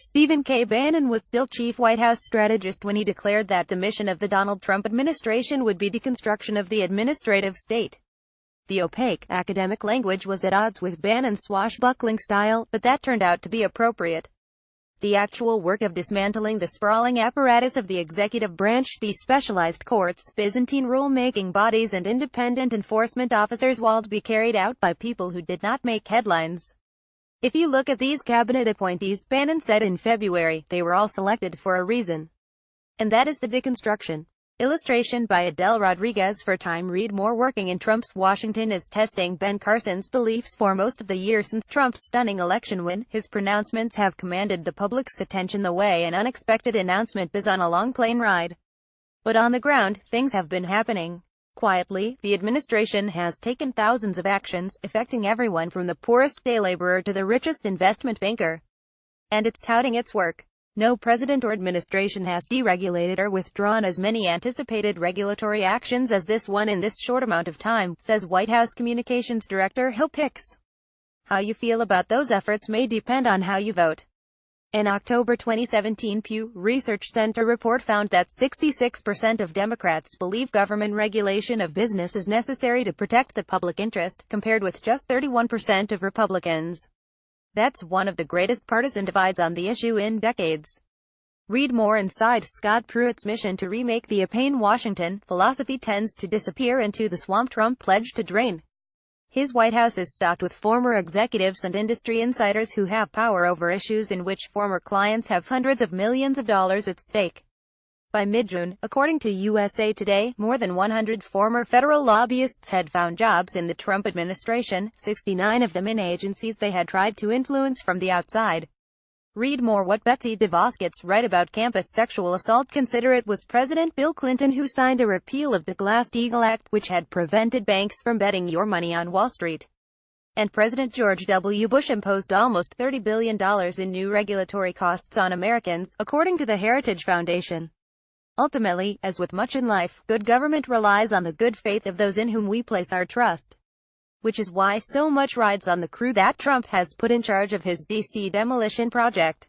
Stephen K. Bannon was still chief White House strategist when he declared that the mission of the Donald Trump administration would be deconstruction of the administrative state. The opaque, academic language was at odds with Bannon's swashbuckling style, but that turned out to be appropriate. The actual work of dismantling the sprawling apparatus of the executive branch, the specialized courts, Byzantine rule-making bodies and independent enforcement officers, will be carried out by people who did not make headlines. If you look at these cabinet appointees, Bannon said in February, they were all selected for a reason. And that is the deconstruction. Illustration by Adele Rodriguez for Time. Read more. Working in Trump's Washington is testing Ben Carson's beliefs. For most of the year since Trump's stunning election win, his pronouncements have commanded the public's attention the way an unexpected announcement does on a long plane ride. But on the ground, things have been happening. Quietly, the administration has taken thousands of actions, affecting everyone from the poorest day laborer to the richest investment banker. And it's touting its work. No president or administration has deregulated or withdrawn as many anticipated regulatory actions as this one in this short amount of time, says White House Communications Director Hill Picks. How you feel about those efforts may depend on how you vote. An October 2017 Pew Research Center report found that 66% of Democrats believe government regulation of business is necessary to protect the public interest, compared with just 31% of Republicans. That's one of the greatest partisan divides on the issue in decades. Read more. Inside Scott Pruitt's mission to remake the opaque Washington philosophy tends to disappear into the swamp Trump pledged to drain. His White House is stocked with former executives and industry insiders who have power over issues in which former clients have hundreds of millions of dollars at stake. By mid-June, according to USA Today, more than 100 former federal lobbyists had found jobs in the Trump administration, 69 of them in agencies they had tried to influence from the outside. Read more. What Betsy DeVos gets right about campus sexual assault. Consider it was President Bill Clinton who signed a repeal of the Glass-Steagall Act, which had prevented banks from betting your money on Wall Street. And President George W. Bush imposed almost $30 billion in new regulatory costs on Americans, according to the Heritage Foundation. Ultimately, as with much in life, good government relies on the good faith of those in whom we place our trust. Which is why so much rides on the crew that Trump has put in charge of his D.C. demolition project.